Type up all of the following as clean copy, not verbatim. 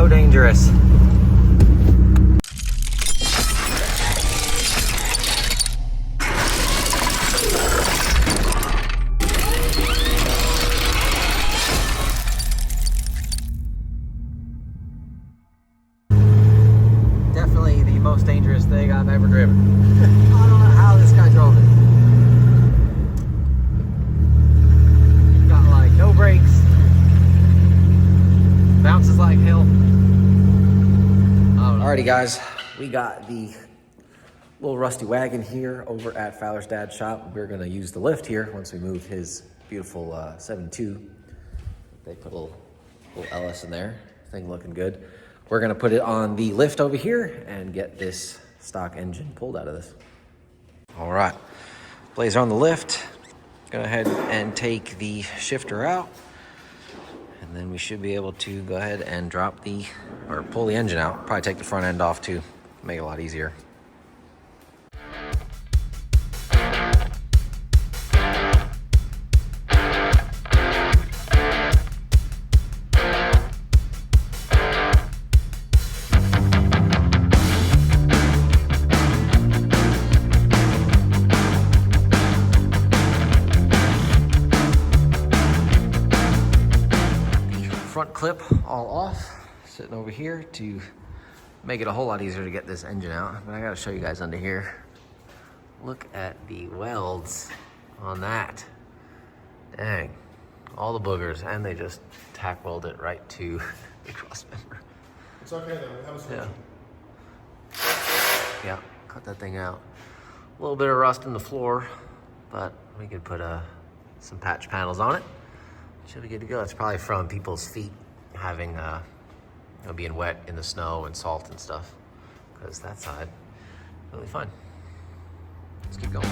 so dangerous. Definitely the most dangerous thing I've ever driven. I don't know how this guy drove it. Got like no brakes. Bounces like hell. Alrighty guys, we got the little rusty wagon here over at Fowler's dad's shop. We're gonna use the lift here once we move his beautiful 7.2. They put a little LS in there, thing looking good. We're gonna put it on the lift over here and get this stock engine pulled out of this. All right, Blazer on the lift. Go ahead and take the shifter out. And then we should be able to go ahead and drop or pull the engine out. Probably take the front end off too, make it a lot easier. Front clip all off, sitting over here to make it a whole lot easier to get this engine out. But I gotta show you guys under here. Look at the welds on that. Dang, all the boogers, and they just tack weld it right to the cross member. It's okay though, we have a solution. Yeah, cut that thing out. A little bit of rust in the floor, but we could put some patch panels on it. Should be good to go. It's probably from people's feet having, being wet in the snow and salt and stuff. Because that side, really fun. Let's keep going.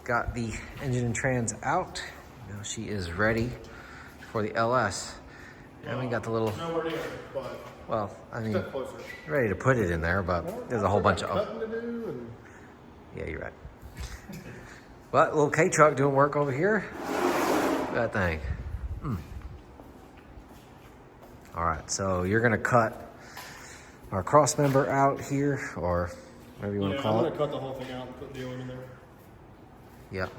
Got the engine and trans out. Now she is ready for the LS. And we got the little, Nowhere near, but well, I mean, step closer. ready to put it in there, but there's a whole bunch of, cutting to do and... yeah, you're right. But little K truck doing work over here. That thing. All right, so you're gonna cut our cross member out here, or whatever you want to call it. I'm gonna cut the whole thing out and put the O in there. Yep.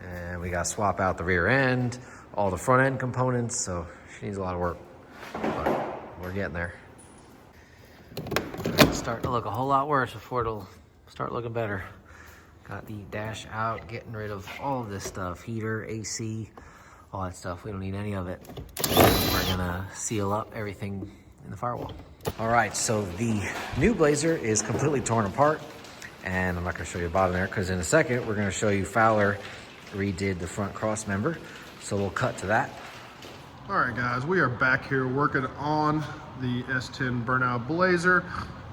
And we got to swap out the rear end, all the front end components, so she needs a lot of work. But we're getting there. It's starting to look a whole lot worse before it'll start looking better. Got the dash out, getting rid of all of this stuff, heater, AC, all that stuff. We don't need any of it. We're gonna seal up everything in the firewall. All right, so the new Blazer is completely torn apart. And I'm not gonna show you the bottom there because in a second, we're gonna show you Fowler redid the front cross member. So we'll cut to that. All right, guys, we are back here working on the S10 Burnout Blazer.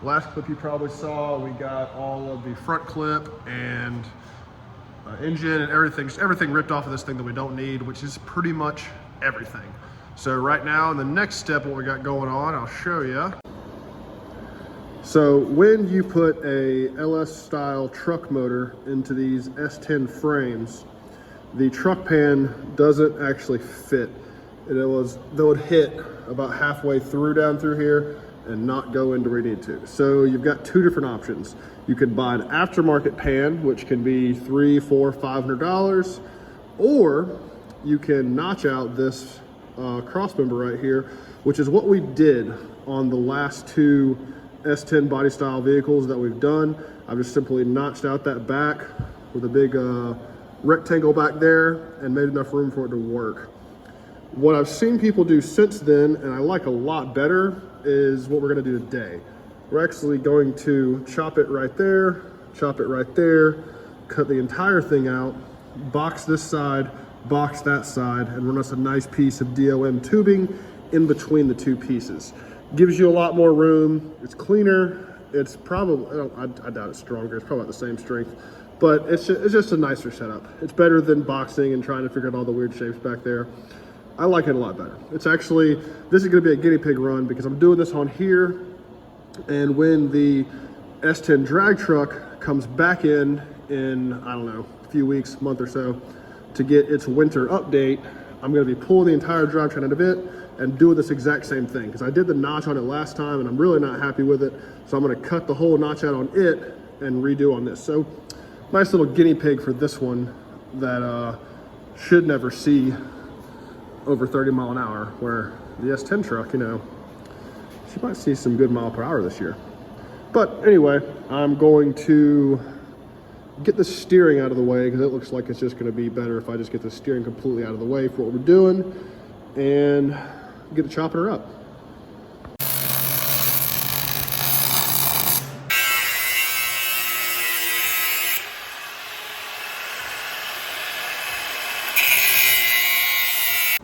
Last clip you probably saw, we got all of the front clip and engine and everything ripped off of this thing that we don't need, which is pretty much everything. So right now, in the next step, what we got going on, I'll show you. So when you put a LS style truck motor into these S10 frames, the truck pan doesn't actually fit. They would hit about halfway through down through here and not go into where you need to. So you've got two different options. You could buy an aftermarket pan, which can be $300, $400, $500, or you can notch out this cross member right here, which is what we did on the last two S10 body style vehicles that we've done. I've just simply notched out that back with a big rectangle back there and made enough room for it to work. What I've seen people do since then, and I like a lot better, is what we're gonna do today. We're actually going to chop it right there, cut the entire thing out, box this side, box that side, and run us a nice piece of DOM tubing in between the two pieces. Gives you a lot more room. It's cleaner. It's probably, I doubt it's stronger. It's probably about the same strength, but it's just a nicer setup. It's better than boxing and trying to figure out all the weird shapes back there. I like it a lot better. It's actually, this is gonna be a guinea pig run because I'm doing this on here, and when the S10 drag truck comes back in, I don't know, a few weeks, month or so, to get its winter update, I'm gonna be pulling the entire drivetrain out of it and doing this exact same thing, because I did the notch on it last time and I'm really not happy with it. So I'm gonna cut the whole notch out on it and redo on this. So nice little guinea pig for this one that should never see over 30 mile an hour, where the S10 truck, you know, she might see some good mile per hour this year. But anyway, I'm going to get the steering out of the way because it looks like it's just going to be better if I just get the steering completely out of the way for what we're doing and get the chopping her up.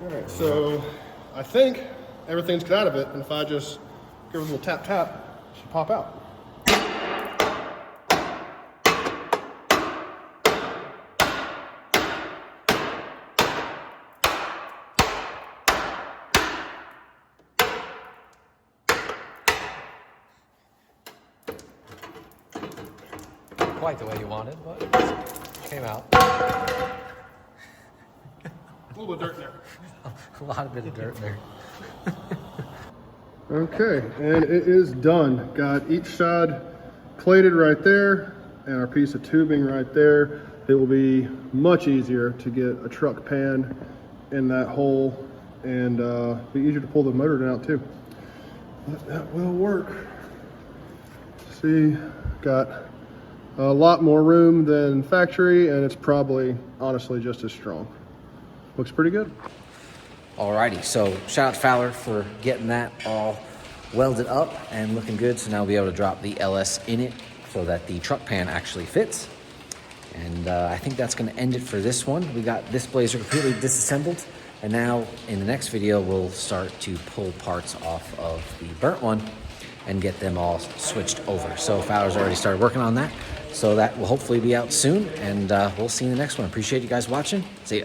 All right, so I think everything's got out of it, and if I just give her a little tap tap, she'll pop out. Quite the way you wanted, but it came out. A little bit of dirt in there. A lot of bit of dirt in there. Okay, and it is done. Got each side plated right there and our piece of tubing right there. It will be much easier to get a truck pan in that hole and be easier to pull the motor out too. But that will work. See, got a lot more room than factory, and it's probably honestly just as strong. Looks pretty good. Alrighty, so shout out to Fowler for getting that all welded up and looking good. So now we'll be able to drop the LS in it so that the truck pan actually fits. And I think that's gonna end it for this one. We got this Blazer completely disassembled, and now in the next video, we'll start to pull parts off of the burnt one and get them all switched over. So Fowler's already started working on that. So that will hopefully be out soon, and we'll see you in the next one. Appreciate you guys watching. See ya.